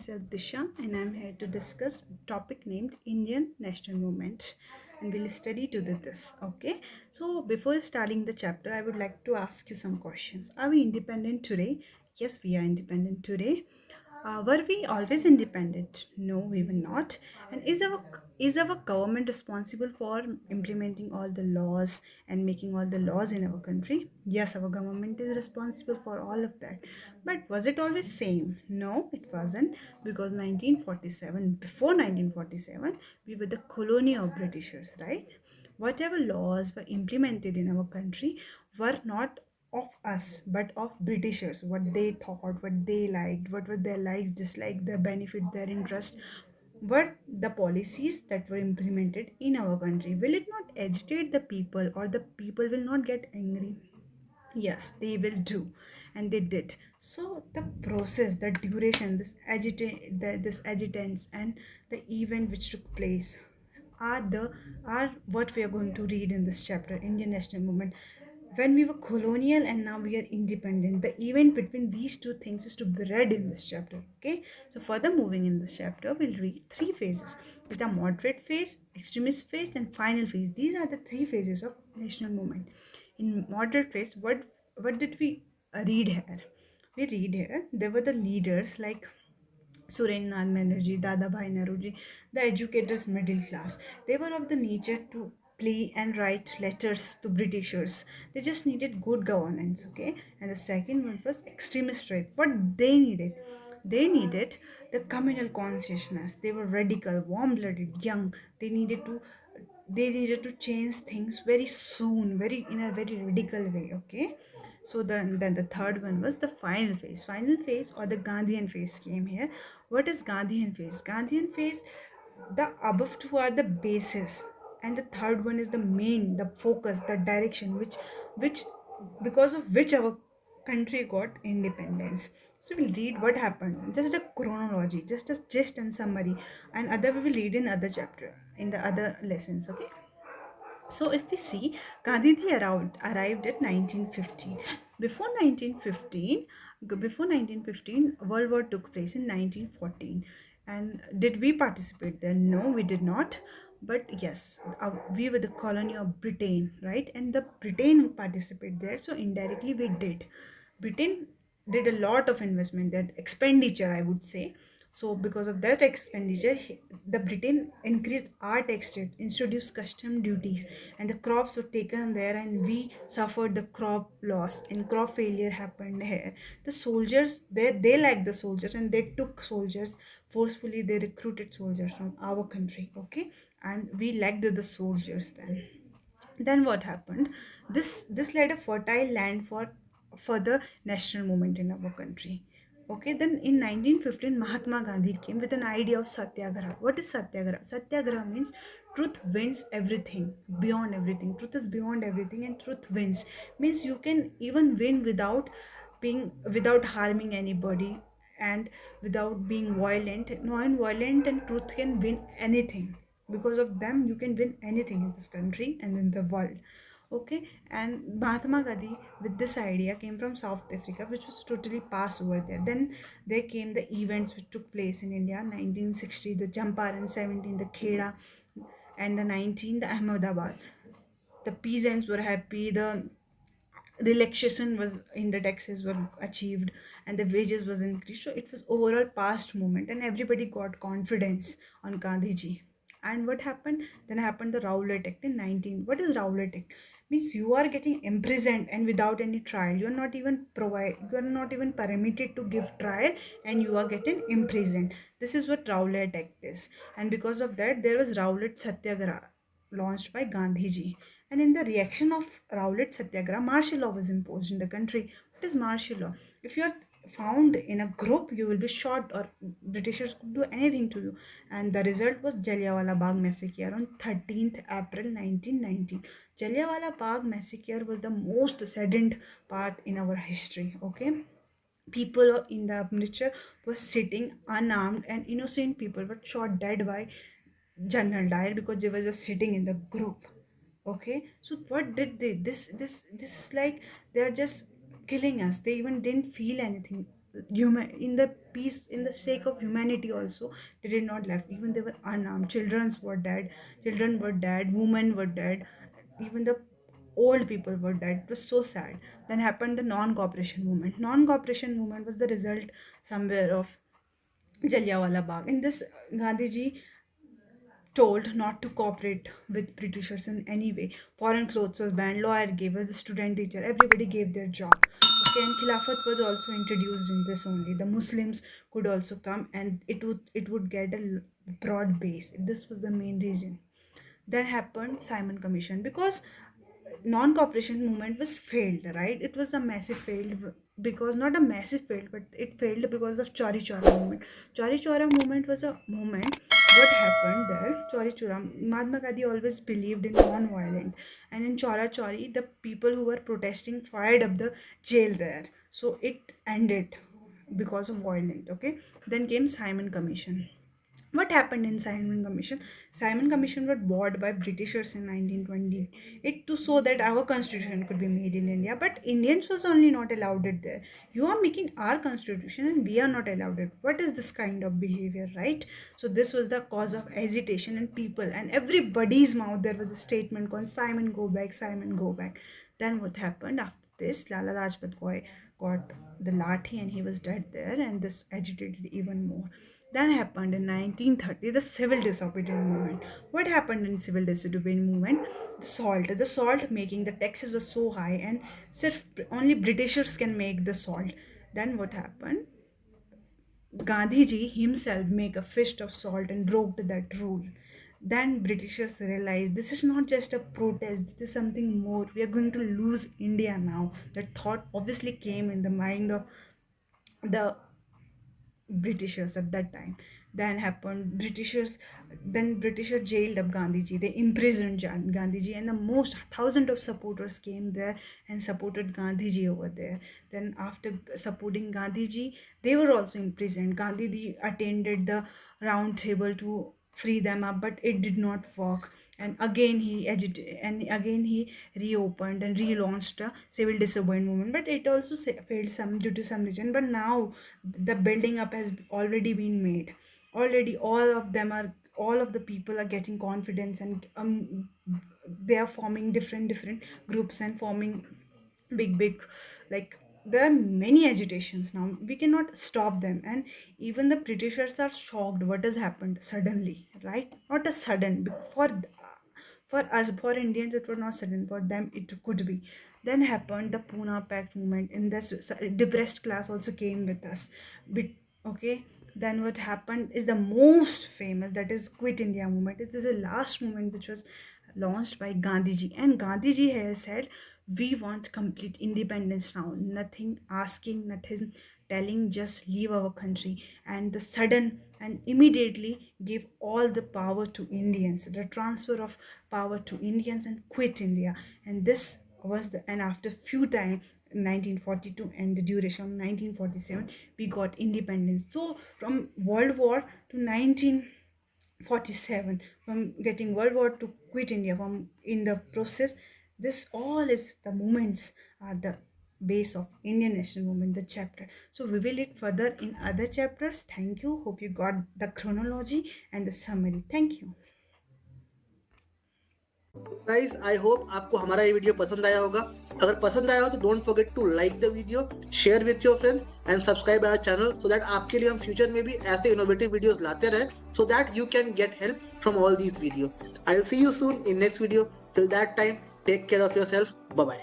myself Disha and I'm here to discuss a topic named Indian National Movement and we'll study to this. Okay, so before starting the chapter, I would like to ask you some questions. Are we independent today? Yes, we are independent today. Were we always independent? No, we were not. And is our government responsible for implementing all the laws and making all the laws in our country? Yes, our government is responsible for all of that. But was it always same? No, it wasn't, because 1947, before 1947, we were the colony of Britishers, right? Whatever laws were implemented in our country were not of us but of Britishers. What they thought, what they liked, what were their likes, dislikes, their benefit, their interest, were the policies that were implemented in our country. Will it not agitate the people, or the people will not get angry? Yes, they will do, and they did. So the process, the duration, this agitance, and the event which took place are what we are going to read in this chapter, Indian National Movement. When we were colonial and now we are independent, the event between these two things is to be read in this chapter. Okay, so further moving in this chapter, we'll read three phases: with a moderate phase, extremist phase, and final phase. These are the three phases of national movement. In moderate phase, what did we read here? We read here there were the leaders like Surendranath Banerjee, Dadabhai Naroji, the educators' middle class. They were of the nature to play and write letters to Britishers. They just needed good governance, okay? And the second one was extremist right. What they needed? They needed the communal consciousness. They were radical, warm-blooded, young. They needed to change things very soon, very in a very radical way, okay? So then the third one was the final phase. Final phase, or the Gandhian phase, came here. What is Gandhian phase? Gandhian phase, the above two are the basis, and the third one is the main, the focus, the direction, which because of which our country got independence. So we'll read what happened, just a chronology, just a gist and summary, and other we will read in other chapter in the other lessons. Okay. So if we see, Gandhiji arrived at 1915. Before 1915, before 1915, World War took place in 1914. And did we participate there? No, we did not. But yes, we were the colony of Britain, right? And the Britain participated there, so indirectly we did. Britain did a lot of investment, that expenditure, I would say. So because of that expenditure, the Britain increased our tax rate, introduced custom duties, and the crops were taken there, and we suffered the crop loss and crop failure happened here. The soldiers, they liked the soldiers, and they took soldiers forcefully. They recruited soldiers from our country, okay, and we liked the soldiers then. Then what happened? This led a fertile land for further national movement in our country. Okay, then in 1915, Mahatma Gandhi came with an idea of satyagraha. What is satyagraha? Satyagraha means truth wins everything, beyond everything. Truth is beyond everything, and truth wins means you can even win without harming anybody, and without being violent. Non-violent and truth can win anything. Because of them, you can win anything in this country and in the world. Okay, and Mahatma Gandhi with this idea came from South Africa, which was totally passed over there. Then there came the events which took place in India: 1960 the Champaran, 17 the Kheda, and the 19 the Ahmedabad. The peasants were happy, the relaxation was in the taxes were achieved, and the wages was increased. So it was overall past movement, and everybody got confidence on Gandhiji. And what happened? Then happened the Rowlatt Act in 19. What is Rowlatt Act? Means you are getting imprisoned and without any trial. You are not even permitted to give trial, and you are getting imprisoned. This is what Rowlatt Act is. And because of that, there was Rowlatt Satyagraha launched by Gandhiji. And in the reaction of Rowlatt Satyagraha, martial law was imposed in the country. What is martial law? If you are found in a group, you will be shot, or Britishers could do anything to you. And the result was Jallianwala Bagh massacre on 13th April 1919. Jallianwala Bagh massacre was the most saddened part in our history. Okay, people in the Amritsar were sitting unarmed, and innocent people were shot dead by General Dyer because they were just sitting in the group. Okay, so what did they? This is like they're just killing us. They even didn't feel anything. in the peace, in the sake of humanity also, they did not left. Even they were unarmed, children were dead, women were dead, even the old people were dead. It was so sad. Then happened the non-cooperation movement. Non-cooperation movement was the result somewhere of Jallianwala Bagh. In this, Gandhiji told not to cooperate with Britishers in any way. Foreign clothes was banned, lawyer gave us, student, teacher, everybody gave their job. Okay, and Khilafat was also introduced in this only. The Muslims could also come, and it would get a broad base. This was the main reason. Then happened Simon Commission, because non-cooperation movement was failed, right? It was a massive failed, because not a massive failed, but it failed because of Chori Chora movement. Chori Chora movement was a movement. What happened there? Chori Chora, Mahatma Gandhi always believed in non-violent, and in Chora Chori, the people who were protesting fired up the jail there, so it ended because of violent. Okay, then came Simon Commission. What happened in Simon Commission? Simon Commission was bought by Britishers in 1920. It to so that our constitution could be made in India, but Indians was only not allowed it there. You are making our constitution and we are not allowed it. What is this kind of behavior, right? So this was the cause of agitation in people, and everybody's mouth there was a statement called Simon go back, Simon go back. Then what happened after this? Lala Rajpat Roy got the lathi and he was dead there, and this agitated even more. Then happened in 1930 the civil disobedience movement. What happened in civil disobedience movement? The salt making, the taxes were so high, and only Britishers can make the salt. Then what happened? Gandhiji himself make a fist of salt and broke that rule. Then Britishers realized this is not just a protest, this is something more. We are going to lose India now. That thought obviously came in the mind of the Britishers at that time. Then happened Britishers. Then Britisher jailed up Gandhiji. They imprisoned Gandhiji, and the most thousand of supporters came there and supported Gandhiji over there. Then after supporting Gandhiji, they were also imprisoned. Gandhiji attended the round table to free them up, but it did not work. And again he reopened and relaunched the civil disobedience movement, but it also failed some due to some reason. But now the building up has already been made. Already all of the people are getting confidence, and they are forming different groups and forming big, like, there are many agitations now. We cannot stop them, and even the Britishers are shocked what has happened suddenly, right? Not a sudden, for us, for Indians it was not sudden, for them it could be. Then happened the Pune Pact movement. In this, depressed class also came with us. But okay, then what happened is the most famous, that is Quit India movement. It is the last movement which was launched by Gandhiji, and Gandhiji has said we want complete independence now, nothing asking, nothing telling, just leave our country. And the sudden and immediately give all the power to Indians, the transfer of power to Indians, and quit India. And this was the, and after few time, 1942 and the duration of 1947, we got independence. So from World War to 1947, from getting World War to quit India, from in the process, this all is the moments are the base of Indian national movement, the chapter. So we will read further in other chapters. Thank you. Hope you got the chronology and the summary. Thank you. Guys I hope आपको हमारा ये video पसंद आया होगा. अगर पसंद आया हो तो don't forget to like the video, share with your friends and subscribe our channel, so that आपके लिए हम फ्यूचर में भी ऐसे इनोवेटिव वीडियोस लाते रहे, so that you can get help from all these videos. I'll see you soon in next video. Till that time, take care of yourself. Bye bye.